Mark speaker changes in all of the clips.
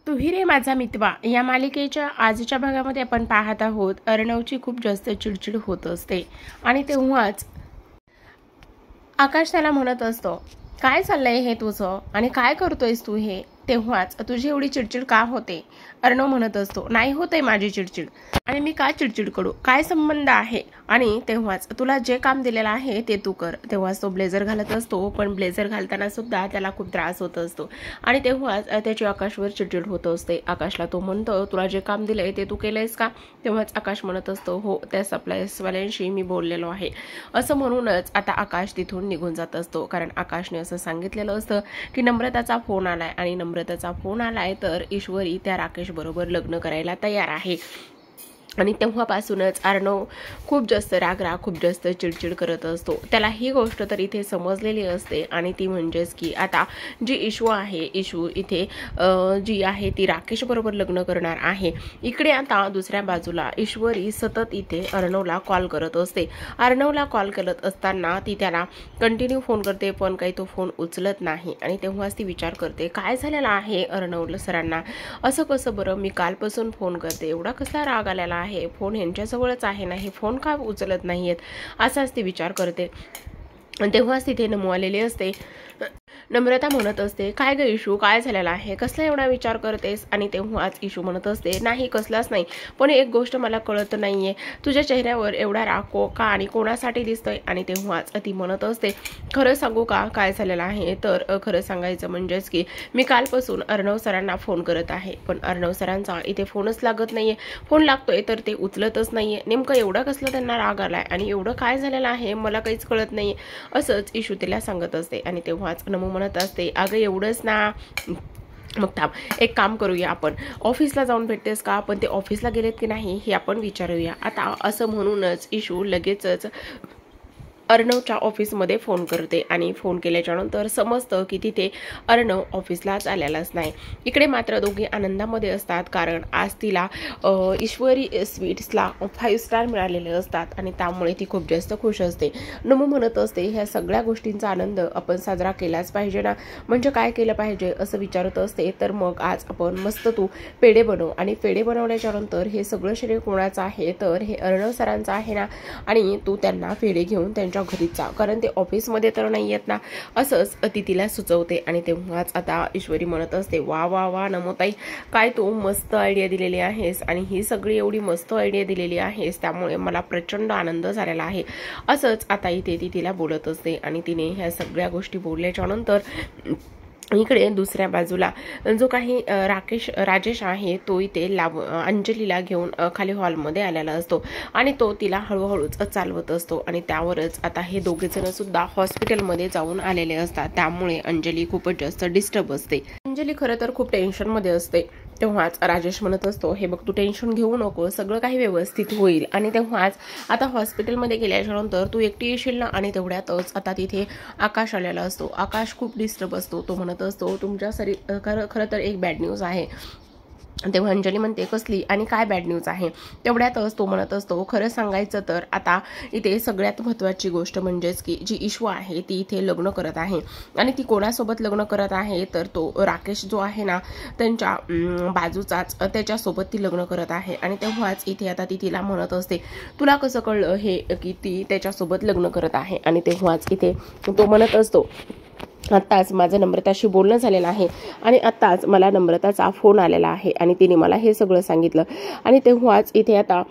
Speaker 1: तुही रे माझा मितवा या मालिकेच्या आजच्या भागामध्ये आपण पाहत आहोत अर्णवची खूप जास्त चिडचिड होत असते आणि तेव्हाच आकाश त्याला म्हणत असतो, काय चाललंय हे तुझं आणि काय करतोयस तू हे? तेव्हाच तुझी एवढी चिडचिड का होते? अर्णव म्हणत असतो, नाही होते माझी चिडचिड आणि मी का चिडचिड करू? काय संबंध आहे? आणि तेव्हाच तुला जे काम दिलेलं आहे ते तू कर. तेव्हाच तो ब्लेझर घालत असतो, पण ब्लेझर घालताना सुद्धा त्याला खूप त्रास होत असतो आणि तेव्हाच त्याची आकाशवर चिडचिड होत असते. आकाशला तो म्हणतो, तुला जे काम दिलंय ते तू केलंयस का? तेव्हाच आकाश म्हणत असतो, हो त्या सप्लायर्सवाल्यांशी मी बोललेलो आहे. असं म्हणूनच आता आकाश तिथून निघून जात असतो, कारण आकाशने असं सांगितलेलं असतं की नम्रताचा फोन आलाय आणि नम्रताचा फोन आलाय तर ईश्वरी त्या राकेश बरोबर लग्न करायला तयार आहे. आणि तेव्हापासूनच अर्णव खूप जास्त राग खूप जास्त चिडचिड करत असतो. त्याला ही गोष्ट तर इथे समजलेली असते आणि ती म्हणजेच की आता जी इशू आहे, इशू इथे जी आहे ती राकेश बरोबर लग्न करणार आहे. इकडे आता दुसऱ्या बाजूला ईश्वरी सतत इथे अर्णवला कॉल करत असते. अर्णवला कॉल करत असताना ती त्याला कंटिन्यू फोन करते, पण काही तो फोन उचलत नाही. आणि तेव्हाच ती विचार करते, काय झालेला आहे अर्णव सरांना? असं कसं बरं? मी कालपासून फोन करते, एवढा कसला राग आलेला आहे? फोन यांच्याजवळच आहे ना, हे फोन का उचलत नाहीयेत? असाच ती विचार करते. तेव्हाच तिथे नमू आलेली असते. नम्रता म्हणत असते, काय ग इशू, काय झालेला आहे? कसला एवढा विचार करतेस? आणि तेव्हाच इशू म्हणत असते, नाही कसलाच नाही, पण एक गोष्ट मला कळत नाहीये, तुझ्या चेहऱ्यावर एवढा राग का आणि कोणासाठी दिसतोय? आणि तेव्हाच ती म्हणत असते, खरं सांगू का काय झालेलं आहे? तर खरं सांगायचं म्हणजेच की मी कालपासून अर्णव सरांना फोन करत आहे, पण अर्णव सरांचा इथे फोनच लागत नाहीये. फोन लागतोय तर ते उचलतच नाहीये. नेमकं एवढा कसला त्यांना राग आलाय आणि एवढं काय झालेलं आहे मला काहीच कळत नाहीये, असंच इशू तिला सांगत असते. आणि तेव्हाच नमू म्हणत असते, अगं एवढंच ना, मग थांब, एक काम करूया, आपण ऑफिसला जाऊन भेटतेस का? पण ते ऑफिसला गेलेत की नाही हे आपण विचारूया. आता असं म्हणूनच इशू लगेचच अर्णवच्या ऑफिसमध्ये फोन करते आणि फोन केल्याच्या नंतर समजतं की तिथे अर्णव ऑफिसलाच आलेलाच नाही. इकडे मात्र दोघे आनंदामध्ये असतात, कारण आज तिला ईश्वरी स्वीट्सला 5 स्टार मिळालेले असतात आणि त्यामुळे ती खूप जास्त खुश असते. नमू म्हणत असते, ह्या सगळ्या गोष्टींचा आनंद आपण साजरा केलाच पाहिजे ना. म्हणजे काय केलं पाहिजे असं विचारत असते. तर मग आज आपण मस्त तू पेढे बनव आणि पेढे बनवल्याच्या नंतर हे सगळं श्रेय कोणाचं आहे? तर हे अर्णव सरांचं आहे ना, आणि तू त्यांना पेढे घेऊन त्यांच्या घरीच जा, कारण ते ऑफिसमध्ये तर नाही येत ना, असंच ती तिला सुचवते. आणि तेव्हाच आता ईश्वरी म्हणत असते, वा वा वा नमोताई, काय तू मस्त आयडिया दिलेली आहेस आणि ही सगळी एवढी मस्त आयडिया दिलेली आहेस, त्यामुळे मला प्रचंड आनंद झालेला आहे. असंच आता इथे ती तिला बोलत असते. आणि तिने ह्या सगळ्या गोष्टी बोलल्याच्या नंतर इकडे दुसऱ्या बाजूला जो काही राजेश आहे तो इथे अंजलीला घेऊन खाली हॉलमध्ये आलेला असतो आणि तो तिला हळूहळूच चालवत असतो. आणि त्यावरच आता हे दोघे जण सुद्धा हॉस्पिटलमध्ये जाऊन आलेले असतात, त्यामुळे अंजली खूपच जास्त डिस्टर्ब असते. अंजली खरं तर खूप टेन्शनमध्ये असते. तेव्हाच राजेश म्हणत असतो, हे बघ तू टेन्शन घेऊ नको, सगळं काही व्यवस्थित होईल. आणि तेव्हाच आता हॉस्पिटलमध्ये गेल्याच्या नंतर तू एकटी येशील ना. आणि तेवढ्यातच आता तिथे आकाश आलेला असतो. आकाश खूप डिस्टर्ब असतो. तो म्हणत असतो, तुमच्यासाठी खरं तर एक बॅड न्यूज आहे. तेव्हा अंजली म्हणते, कसली आणि काय बॅड न्यूज आहे? तेवढ्यातच तो म्हणत असतो, खरं सांगायचं तर आता इथे सगळ्यात महत्त्वाची गोष्ट म्हणजेच की जी इशू आहे ती इथे लग्न करत आहे. आणि ती कोणासोबत लग्न करत आहे? तर तो राकेश जो आहे ना त्यांच्या बाजूचाच, त्याच्यासोबत ती लग्न करत आहे. आणि तेव्हाच इथे आता ती तिला म्हणत असते, तुला कसं कळलं हे की ती त्याच्यासोबत लग्न करत आहे? आणि तेव्हाच इथे तो म्हणत असतो, आत्ताच माझं नम्रताशी बोलणं झालेलं आहे आणि आत्ताच मला नम्रताचा फोन आलेला आहे आणि तिने मला हे सगळं सांगितलं. आणि तेव्हाच इथे आता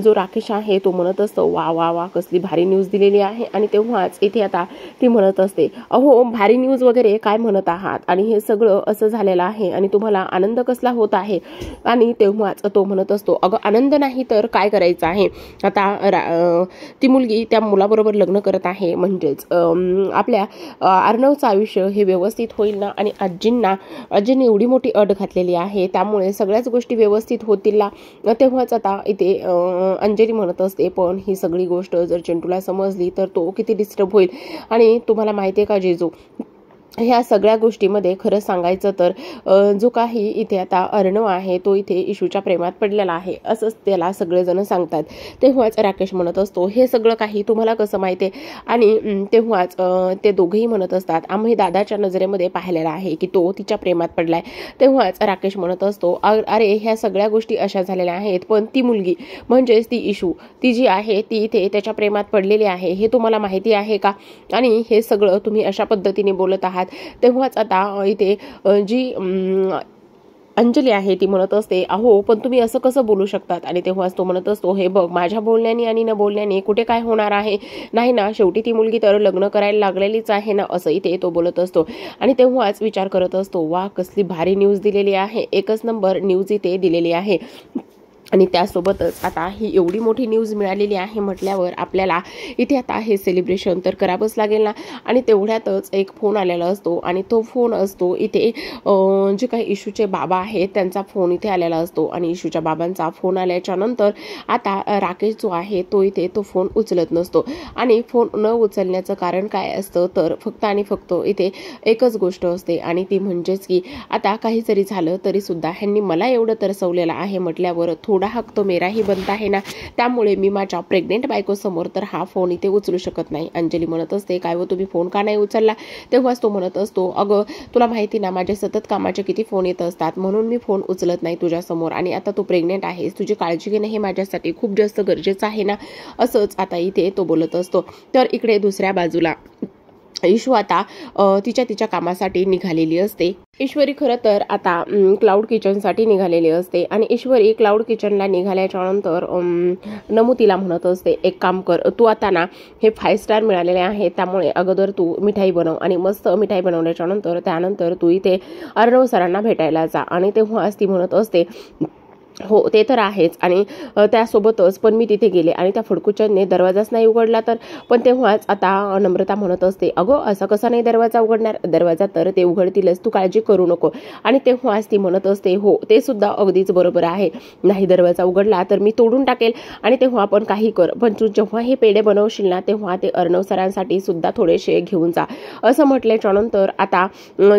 Speaker 1: जो राकेश आहे तो म्हणत असतो, वा वा वा कसली भारी न्यूज दिलेली आहे. आणि तेव्हाच इथे आता ती म्हणत असते, अहो भारी न्यूज वगैरे काय म्हणत आहात? आणि हे सगळं असं झालेलं आहे आणि तुम्हाला आनंद कसला होत आहे? आणि तेव्हाच तो म्हणत असतो, अगं आनंद नाही तर काय करायचं आहे? आता ती मुलगी त्या मुलाबरोबर लग्न करत आहे, म्हणजेच आपल्या अर्णवचा आयुष्य हे व्यवस्थित होईल ना. आणि आजींनी एवढी मोठी अट घातलेली आहे, त्यामुळे सगळ्याच गोष्टी व्यवस्थित होतील ना. तेव्हाच आता इथे अंजली म्हणत असते, पण ही सगळी गोष्ट जर चिंटूला समजली तर तो किती डिस्टर्ब होईल. आणि तुम्हाला माहिती आहे का जेजू, ह्या सगळ्या गोष्टीमध्ये खरं सांगायचं तर जो काही इथे आता अर्णव आहे तो इथे इशूच्या प्रेमात पडलेला आहे असंच त्याला सगळेजण सांगतात. तेव्हाच राकेश म्हणत असतो, हे सगळं काही तुम्हाला कसं माहिती आहे? आणि तेव्हाच ते दोघेही म्हणत असतात, आम्ही दादाच्या नजरेमध्ये पाहिलेला आहे की तो तिच्या प्रेमात पडलाय. तेव्हाच राकेश म्हणत असतो, अरे ह्या सगळ्या गोष्टी अशा झालेल्या आहेत, पण ती मुलगी म्हणजेच ती इशू ती जी आहे ती इथे त्याच्या प्रेमात पडलेली आहे, हे तुम्हाला माहिती आहे का? आणि हे सगळं तुम्ही अशा पद्धतीने बोलत आहात. तेव्हाच आता इथे जी अंजली आहे ती म्हणत असते, अहो पण तुम्ही असं कसं बोलू शकतात? आणि तेव्हाच तो म्हणत असतो, हे बघ, माझ्या बोलण्याने आणि न बोलण्याने कुठे काय होणार आहे? नाही ना, शेवटी ती मुलगी तर लग्न करायला लागलेलीच आहे ना, असं इथे तो बोलत असतो. आणि तेव्हाच विचार करत असतो, वा कसली भारी न्यूज दिलेली आहे, एकच नंबर न्यूज इथे दिलेली आहे. आणि त्यासोबतच आता ही एवढी मोठी न्यूज मिळालेली आहे म्हटल्यावर आपल्याला इथे आता हे सेलिब्रेशन तर करावंच लागेल ना. आणि तेवढ्यातच एक फोन आलेला असतो आणि तो फोन असतो इथे जे काही इशूचे बाबा आहेत त्यांचा फोन इथे आलेला असतो. आणि इशूच्या बाबांचा फोन आल्याच्या नंतर आता राकेश जो आहे तो इथे तो फोन उचलत नसतो. आणि फोन न उचलण्याचं कारण काय असतं तर फक्त आणि फक्त इथे एकच गोष्ट असते, आणि ती म्हणजेच की आता काही जरी झालं तरी सुद्धा ह्यांनी मला एवढं तरसवलेलं आहे म्हटल्यावर थोडा हक तो मेराही बनता आहे ना, त्यामुळे मी माझ्या प्रेग्नेंट बायको समोर तर हा फोन इथे उचलू शकत नाही. अंजली म्हणत असते, काय हो तुम्ही फोन का नाही उचलला? तेव्हाच तो म्हणत असतो, अगं तुला माहिती ना माझे सतत कामाचे किती फोन येत असतात, म्हणून मी फोन उचलत नाही तुझ्या समोर. आणि आता तू प्रेग्नेंट आहेस, तुझी काळजी घेणं हे माझ्यासाठी खूप जास्त गरजेचं आहे ना, असंच आता इथे तो बोलत असतो. तर इकडे दुसऱ्या बाजूला इशू आता तिच्या कामासाठी निघालेली असते. ईश्वरी खरं तर आता क्लाउड किचनसाठी निघालेली असते. आणि ईश्वरी क्लाउड किचनला निघाल्याच्या नंतर नमू तिला म्हणत असते, एक काम कर, तू आता ना हे 5 स्टार मिळालेले आहे, त्यामुळे अगोदर तू मिठाई बनव आणि मस्त मिठाई बनवल्याच्या नंतर त्यानंतर तू इथे अर्णव सरांना भेटायला जा. आणि तेव्हाच ती म्हणत असते, हो ते तर आहेच, आणि त्यासोबतच पण मी तिथे गेले आणि त्या फडकुचनने दरवाजाच नाही उघडला तर. पण तेव्हाच आता नम्रता म्हणत असते, अगो असं कसा नाही दरवाजा उघडणार, दरवाजा तर ते उघडतीलच, तू काळजी करू नको. आणि तेव्हाच ती म्हणत असते, हो ते सुद्धा अगदीच बरोबर आहे, नाही दरवाजा उघडला तर मी तोडून टाकेल. आणि तेव्हा आपण काही कर, पण तू जेव्हा हे पेढे बनवशील ना तेव्हा ते अर्णव सरांसाठी सुद्धा थोडेसे घेऊन जा. असं म्हटल्याच्या नंतर आता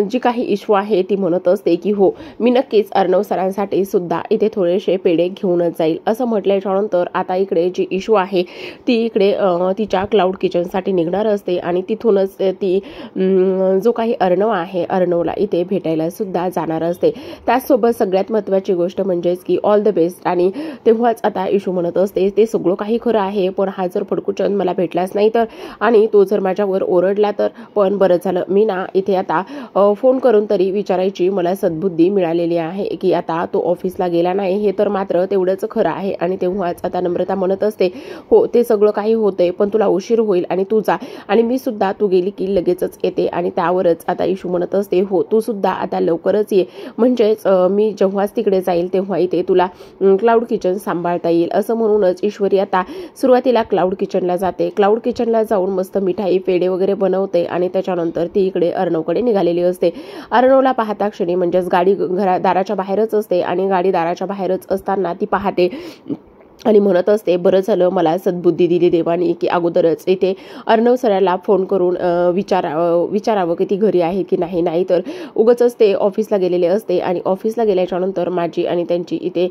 Speaker 1: जी काही इशू आहे ती म्हणत असते की हो मी नक्कीच अर्णव सरांसाठी सुद्धा इथे थोडेसे पेढे घेऊनच जाईल. असं म्हटल्याच्या नंतर आता इकडे जी इशू आहे ती इकडे तिच्या क्लाउड किचनसाठी निघणार असते. आणि तिथूनच ती जो काही अर्णव आहे अर्णवला इथे भेटायला सुद्धा जाणार असते. त्याचसोबत सगळ्यात महत्त्वाची गोष्ट म्हणजेच की ऑल द बेस्ट. आणि तेव्हाच आता इशू म्हणत असते, ते सगळं काही खरं आहे, पण हा जर फडकुचंद मला भेटलाच नाही तर, आणि तो जर माझ्यावर ओरडला तर. पण बरं झालं मी ना इथे आता फोन करून तरी विचारायची मला सद्बुद्धी मिळालेली आहे की आता तो ऑफिसला गेला नाही, हे तर मात्र तेवढंच खरं आहे. आणि तेव्हाच आता नम्रता म्हणत असते, हो ते सगळं काही होतंय, पण तुला उशीर होईल आणि तू जा, आणि मी सुद्धा तू गेली की लगेचच येते. आणि त्यावरच आता इशू म्हणत असते, हो तू सुद्धा आता लवकरच ये, म्हणजेच मी जेव्हाच तिकडे जाईल तेव्हा इथे तुला क्लाउड किचन सांभाळता येईल. असं म्हणूनच ईश्वरी आता सुरुवातीला क्लाउड किचनला जाते. क्लाउड किचनला जाऊन मस्त मिठाई पेढे वगैरे बनवते. आणि त्याच्यानंतर ती इकडे अर्णवकडे निघालेली असते. अर्णवला पाहता क्षणी म्हणजेच गाडी दाराच्या बाहेरच असते, आणि गाडी दाराच्या बाहेरच असताना ती पाहते आणि म्हणत असते, बरं झालं मला सद्बुद्धी दिली देवानी की अगोदरच इथे अर्णव सराला फोन करून विचारावं की ती घरी आहे की नाही, नाही तर उगाचच ते ऑफिसला गेलेले असते आणि ऑफिसला गेल्याच्या नंतर माझी आणि त्यांची इथे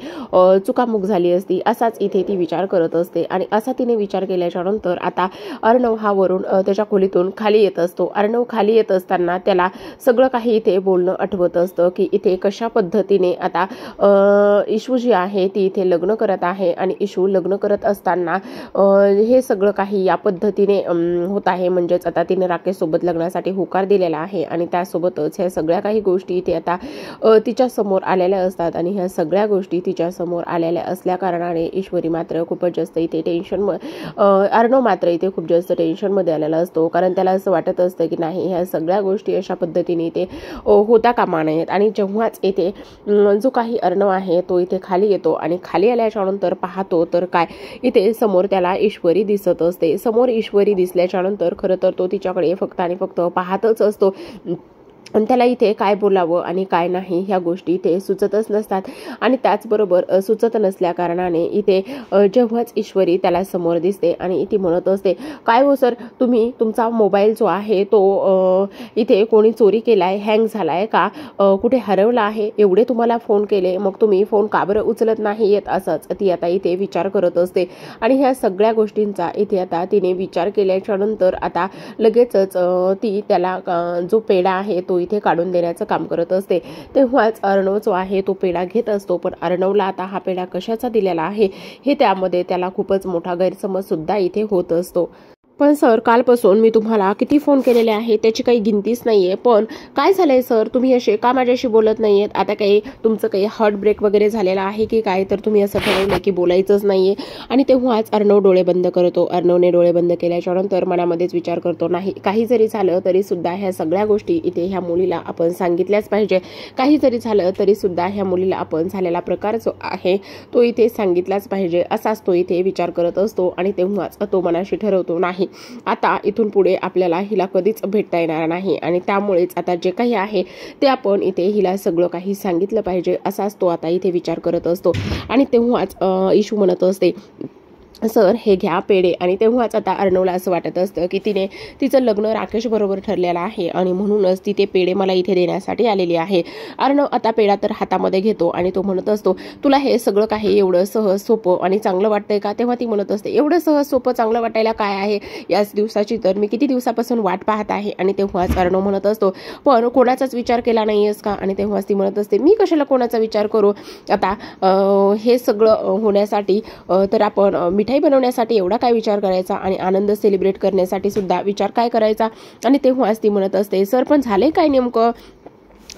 Speaker 1: चुकामुक झाली असती, असाच इथे ती विचार करत असते. आणि असा तिने विचार केल्याच्या नंतर आता अर्णव हा वरून त्याच्या खोलीतून खाली येत असतो. अर्णव खाली येत असताना त्याला सगळं काही इथे बोलणं आठवत असतं की इथे कशा पद्धतीने आता इशू जी आहे ती इथे लग्न करत आहे, आणि इशू लग्न करत असताना हे सगळं काही या पद्धतीने होत आहे. म्हणजेच आता तिने राकेश सोबत लग्नासाठी होकार दिलेला आहे, आणि त्यासोबतच ह्या सगळ्या काही गोष्टी इथे आता तिच्या समोर आलेल्या असतात. आणि ह्या सगळ्या गोष्टी तिच्या समोर आलेल्या असल्या कारणाने ईश्वरी मात्र खूपच जास्त इथे अर्णव मात्र इथे खूप जास्त टेन्शनमध्ये आलेला असतो. कारण त्याला असं वाटत असतं की नाही ह्या सगळ्या गोष्टी अशा पद्धतीने इथे होता कामा नयेत. आणि जेव्हाच इथे जो काही अर्णव आहे तो इथे खाली येतो, आणि खाली आल्याच्या नंतर पाहतो तर काय इथे समोर त्याला ईश्वरी दिसत असते. समोर ईश्वरी दिसल्याच्या नंतर खरं तर तो तिच्याकडे फक्त आणि फक्त पाहतच असतो. आणि त्याला इथे काय बोलावं आणि काय नाही ह्या गोष्टी इथे सुचतच नसतात. आणि त्याचबरोबर सुचत नसल्या कारणाने इथे जेव्हाच ईश्वरी त्याला समोर दिसते आणि ती म्हणत असते, काय हो सर, तुम्ही तुमचा मोबाईल जो आहे तो इथे कोणी चोरी केलाय, हँग झालाय का, कुठे हरवला आहे, एवढे तुम्हाला फोन केले, मग तुम्ही फोन का बरं उचलत नाही येत, असंच ती आता इथे विचार करत असते. आणि ह्या सगळ्या गोष्टींचा इथे आता तिने विचार केल्याच्या नंतर आता लगेचच ती त्याला जो पेढा आहे तो इथे काढून देण्याचं काम करत असते. तेव्हाच अर्णव जो आहे तो पेढा घेत असतो. पण अर्णवला आता हा पेढा कशाचा दिलेला आहे हे त्यामध्ये त्याला खूपच मोठा गैरसमज सुद्धा इथे होत असतो. पण सर, कालपासून मी तुम्हाला किती फोन केलेले आहे त्याची काही गिनतीच नाहीये. पण काय झालंय सर, तुम्ही असे का माझ्याशी बोलत नाहीयेत? आता काही तुमचं काही हार्ट ब्रेक वगैरे झालेला आहे की काय, तर तुम्ही असं ठरवलं की बोलायचंच नाहीये? आणि तेव्हाच अर्णव डोळे बंद करतो. अर्णवने डोळे बंद केल्याच्या नंतर मनामध्येच विचार करतो, नाही, काही जरी झालं तरी सुद्धा ह्या सगळ्या गोष्टी इथे ह्या मुलीला आपण सांगितल्याच पाहिजे. काही जरी झालं तरी सुद्धा ह्या मुलीला आपण झालेला प्रकार जो आहे तो इथे सांगितलाच पाहिजे, असाच तो इथे विचार करत असतो. आणि तेव्हाच तो मनाशी ठरवतो, नाही, आता इथून पुढे आपल्याला हिला कधीच भेटता येणार नाही आणि त्यामुळेच आता जे काही आहे ते आपण इथे हिला सगळं काही सांगितलं पाहिजे, असाच तो आता इथे विचार करत असतो. आणि तेव्हाच इशू म्हणत असते, सर हे घ्या पेढे. आणि तेव्हाच आता अर्णवला असं वाटत असतं की तिचं लग्न राकेश बरोबर ठरलेलं आहे आणि म्हणूनच ती ते पेढे मला इथे देण्यासाठी आलेली आहे. अर्णव आता पेढा तर हातामध्ये घेतो आणि तो म्हणत असतो, तुला हे सगळं काही एवढं सहज सोपं आणि चांगलं वाटतंय का? तेव्हा ती म्हणत असते, एवढं सहज सोपं चांगलं वाटायला काय आहे, याच दिवसाची तर मी किती दिवसापासून वाट पाहत आहे. आणि तेव्हाच अर्णव म्हणत असतो, पण कोणाचाच विचार केला नाहीयेस का? आणि तेव्हाच ती म्हणत असते, मी कशाला कोणाचा विचार करू, आता हे सगळं होण्यासाठी तर आपण मिठाई बनवण्यासाठी एवढा काय विचार करायचा आणि आनंद सेलिब्रेट करण्यासाठी सुद्धा विचार काय करायचा? आणि तेव्हाच ती म्हणत असते, सर पण झाले काय नेमकं?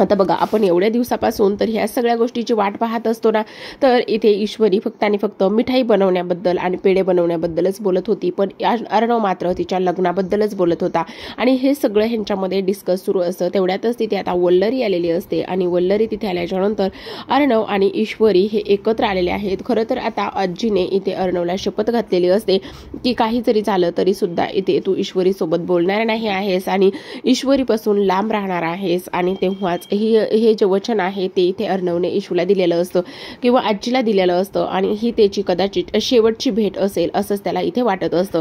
Speaker 1: आता बघा, आपण एवढ्या दिवसापासून तर ह्या सगळ्या गोष्टीची वाट पाहत असतो ना, तर इथे ईश्वरी फक्त आणि फक्त मिठाई बनवण्याबद्दल आणि पेढे बनवण्याबद्दलच बोलत होती. पण अर्णव मात्र तिच्या लग्नाबद्दलच बोलत होता. आणि हे सगळं ह्यांच्यामध्ये डिस्कस सुरू असतं. तेवढ्यातच तिथे आता वल्लरी आलेली असते आणि वल्लरी तिथे आल्याच्या नंतर अर्णव आणि ईश्वरी हे एकत्र आलेले आहेत. खरं तर आता आजीने इथे अर्णवला शपथ घातलेली असते की काही जरी झालं तरी सुद्धा इथे तू ईश्वरी सोबत बोलणार नाही आहेस आणि ईश्वरीपासून लांब राहणार आहेस. आणि तेव्हाच हे जे वचन आहे ते इथे अर्णवने इशूला दिलेलं असतं किंवा आजीला दिलेलं असतं आणि ही त्याची कदाचित शेवटची भेट असेल असंच त्याला इथे वाटत असतं.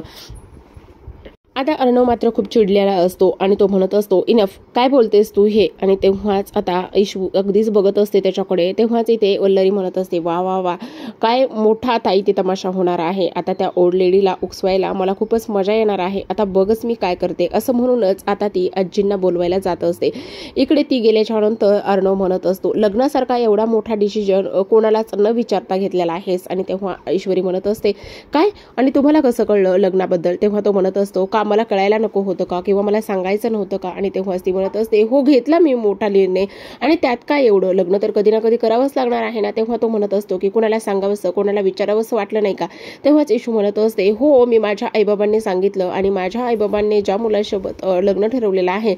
Speaker 1: आता अर्णव मात्र खूप चिडलेला असतो आणि तो म्हणत असतो, इनफ, काय बोलतेस तू हे? आणि तेव्हाच आता इशू अगदीच बघत असते त्याच्याकडे. तेव्हाच इथे वल्लरी म्हणत असते, वा वा वा, काय मोठा आता इथे तमाशा होणार आहे. आता त्या ओल्ड लेडीला उकसवायला मला खूपच मजा येणार आहे. आता बघच मी काय करते. असं म्हणूनच आता ती आजींना बोलवायला जात असते. इकडे ती गेल्याच्या नंतर अर्णव म्हणत असतो, लग्नासारखा एवढा मोठा डिसिजन कोणालाच न विचारता घेतलेला आहेस. आणि तेव्हा ईश्वरी म्हणत असते, काय? आणि तुम्हाला कसं कळलं लग्नाबद्दल? तेव्हा तो म्हणत असतो, का मला कळायला नको होतं का किंवा मला सांगायचं नव्हतं का? आणि तेव्हाच ती म्हणत असते, हो, घेतला मी मोठा निर्णय आणि त्यात काय एवढं, लग्न तर कधी ना कधी करावंच लागणार आहे ना. तेव्हा तो म्हणत असतो की कुणाला सांगावंसं, कोणाला विचारावंसं वाटलं नाही का? तेव्हाच इशू म्हणत असते, हो, मी माझ्या आईबाबांनी सांगितलं आणि माझ्या आईबाबांनी ज्या मुलासोबत लग्न ठरवलेलं आहे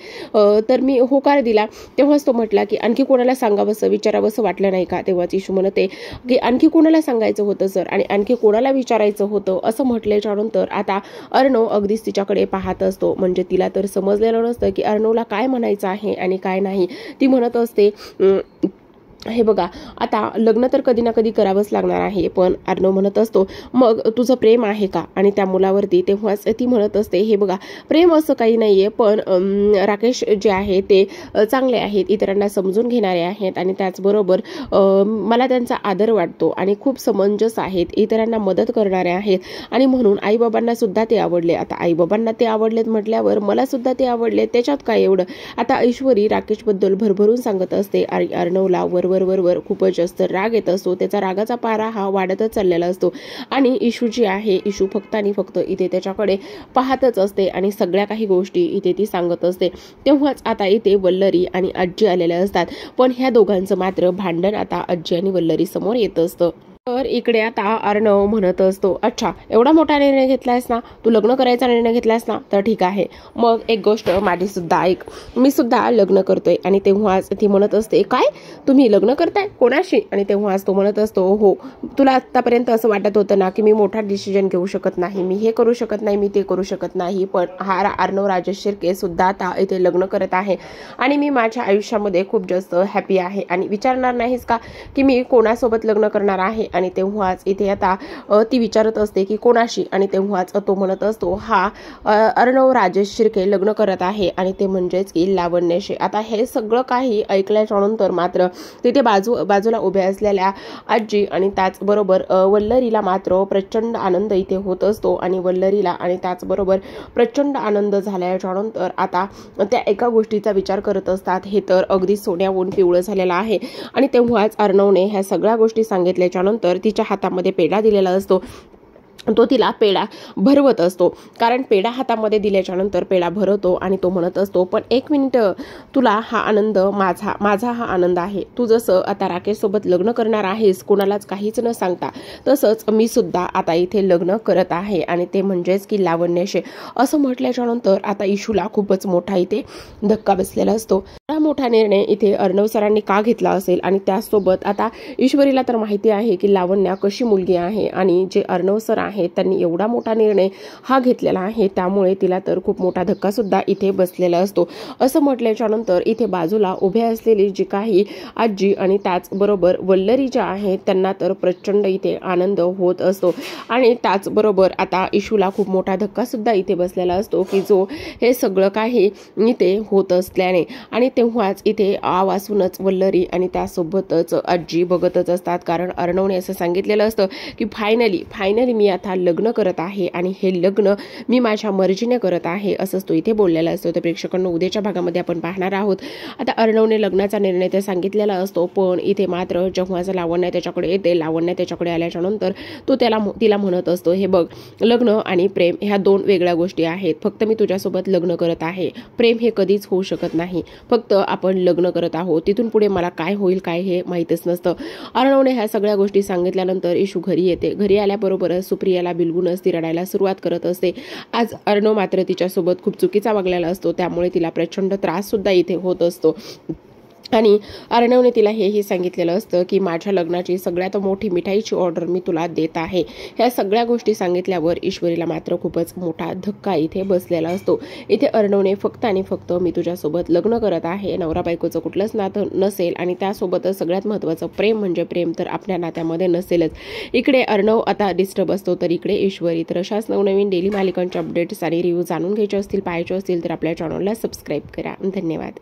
Speaker 1: तर मी होकार दिला. तेव्हाच तो म्हटला की आणखी कोणाला सांगावंसं, विचारावंसं वाटलं नाही का? तेव्हाच इशू म्हणते की आणखी कोणाला सांगायचं होतं सर आणि आणखी कोणाला विचारायचं होतं? असं म्हटल्याच्या नंतर आता अर्णव अगदीच तिच्याकडे पाहत असतो. म्हणजे तिला तर समजलेलं नसतं की अर्णवला काय म्हणायचं आहे आणि काय नाही. ती म्हणत असते, हे बघा, आता लग्न तर कधी ना कधी करावंच लागणार आहे. पण अर्णव म्हणत असतो, मग तुझं प्रेम आहे का? आणि त्या मुलावरती. तेव्हाच ती म्हणत असते, हे बघा, प्रेम असं काही नाहीये, पण राकेश जे आहे ते चांगले आहेत, इतरांना समजून घेणारे आहेत आणि त्याचबरोबर मला त्यांचा आदर वाटतो आणि खूप समंजस आहेत, इतरांना मदत करणारे आहेत आणि म्हणून आईबाबांना सुद्धा ते आवडले. आता आईबाबांना ते आवडलेत म्हटल्यावर मला सुद्धा ते आवडले, त्याच्यात काय एवढं? आता ईश्वरी राकेशबद्दल भरभरून सांगत असते आणि अर्णवला वर खूपच जास्त राग येत असतो. त्याचा रागाचा पारा हा वाढतच चाललेला असतो आणि इशू जी आहे, इशू फक्त आणि फक्त इथे त्याच्याकडे पाहतच असते आणि सगळ्या काही गोष्टी इथे ती सांगत असते. तेव्हाच आता इथे वल्लरी आणि आजी आलेल्या असतात. पण ह्या दोघांचं मात्र भांडण आता आजी आणि वल्लरी समोर येत असतं. तर इकडे आता अर्णव म्हणत असतो, अच्छा एवढा मोठा निर्णय घेतलायस ना, तू लग्न करायचा निर्णय घेतलायस ना, तर ठीक आहे, मग एक गोष्ट माझी सुद्धा ऐक, मी सुद्धा लग्न करतोय. आणि तेव्हाच ती म्हणत असते, काय तुम्ही लग्न करताय कोणाशी? आणि तेव्हाच तो म्हणत असतो, हो तुला आतापर्यंत असं वाटत होतं ना की मी मोठा डिसिजन घेऊ शकत नाही, मी हे करू शकत नाही, मी ते करू शकत नाही, पण हा अर्णव राजेश शिर्के सुद्धा आता इथे लग्न करत आहे आणि मी माझ्या आयुष्यामध्ये खूप जास्त हॅपी आहे. आणि विचारणार नाहीस का की मी कोणासोबत लग्न करणार आहे? आणि तेव्हाच इथे आता ती विचारत असते की कोणाशी? आणि तेव्हाच तो म्हणत असतो, हा अर्णव राजेश शिर्के लग्न करत आहे आणि ते म्हणजेच की लावण्याशी. आता हे सगळं काही ऐकल्याच्या नंतर मात्र तिथे बाजूला उभ्या असलेल्या आजी आणि त्याचबरोबर वल्लरीला मात्र प्रचंड आनंद इथे होत असतो. आणि वल्लरीला आणि त्याचबरोबर प्रचंड आनंद झाल्याच्या नंतर आता त्या एका गोष्टीचा विचार करत असतात, हे तर अगदी सोन्याहून पिवळं झालेलं आहे. आणि तेव्हाच अर्णवने ह्या सगळ्या गोष्टी सांगितल्याच्या नंतर तिच्या हातामध्ये पेढा दिलेला असतो, तो तिला पेढा भरवत असतो. कारण पेढा हातामध्ये दिल्याच्या नंतर पेढा भरवतो आणि तो म्हणत असतो, पण एक मिनिट, तुला हा आनंद माझा हा आनंद आहे. तू जसं आता राकेश सोबत लग्न करणार आहेस कोणालाच काहीच न सांगता, तसंच मी सुद्धा आता इथे लग्न करत आहे आणि ते म्हणजेच की लावण्याशी. असं म्हटल्याच्या नंतर आता इशूला खूपच मोठा इथे धक्का बसलेला असतो. हा मोठा निर्णय इथे अर्णव सरांनी का घेतला असेल? आणि त्याचसोबत आता ईश्वरीला तर माहिती आहे की लावण्या कशी मुलगी आहे आणि जे अर्णव सर आहे त्यांनी एवढा मोठा निर्णय हा घेतलेला आहे, त्यामुळे तिला तर खूप मोठा धक्का सुद्धा इथे बसलेला असतो. असं म्हटल्याच्या नंतर इथे बाजूला उभ्या असलेली जी काही आजी आणि त्याचबरोबर वल्लरी ज्या आहेत त्यांना तर प्रचंड इथे आनंद होत असतो. आणि त्याचबरोबर आता इशूला खूप मोठा धक्का सुद्धा इथे बसलेला असतो की जो हे सगळं काही इथे होत असल्याने. आणि तेव्हाच इथे आवासूनच वल्लरी आणि त्यासोबतच आजी बघतच असतात, कारण अर्णवने असं सांगितलेलं असतं की फायनली मी आता लग्न करत आहे आणि हे लग्न मी माझ्या मर्जीने करत आहे, असंच तो इथे बोललेला असतो. तर प्रेक्षकांना उद्याच्या भागामध्ये आपण पाहणार आहोत. आता अर्णवने लग्नाचा निर्णय ते सांगितलेला असतो, पण इथे मात्र जेव्हा लावण्य त्याच्याकडे येते, लावण्य त्याच्याकडे आल्याच्या नंतर तो तिला म्हणत असतो, हे बघ, लग्न आणि प्रेम ह्या दोन वेगळ्या गोष्टी आहेत. फक्त मी तुझ्यासोबत लग्न करत आहे, प्रेम हे कधीच होऊ शकत नाही. फक्त आपण लग्न करत आहोत, तिथून पुढे मला काय होईल काय हे माहीतच नसतं. अर्णवने ह्या सगळ्या गोष्टी सांगितल्यानंतर इशू घरी येते. घरी आल्याबरोबरच सुप्रियाला बिलगूनच ती रडायला सुरुवात करत असते. आज अर्णव मात्र तिच्यासोबत खूप चुकीचा वागलेला असतो, त्यामुळे तिला प्रचंड त्रास सुद्धा इथे होत असतो. आणि अर्णवने तिला हेही सांगितलेलं असतं की माझ्या लग्नाची सगळ्यात मोठी मिठाईची ऑर्डर मी तुला देत आहे. ह्या सगळ्या गोष्टी सांगितल्यावर ईश्वरीला मात्र खूपच मोठा धक्का इथे बसलेला असतो. इथे अर्णवने फक्त आणि फक्त मी तुझ्यासोबत लग्न करत आहे, नवरा बायकोचं कुठलंच नातं नसेल आणि त्यासोबतच सगळ्यात महत्त्वाचं प्रेम म्हणजे प्रेम तर आपल्या नात्यामध्ये नसेलच. इकडे अर्णव आता डिस्टर्ब असतो, तर इकडे ईश्वरी. तर अशाच नवनवीन डेली मालिकांच्या अपडेट्स आणि रिव्ह्यू जाणून घ्यायचे असतील, पाहायचे असतील तर आपल्या चॅनलला सबस्क्राईब करा. धन्यवाद.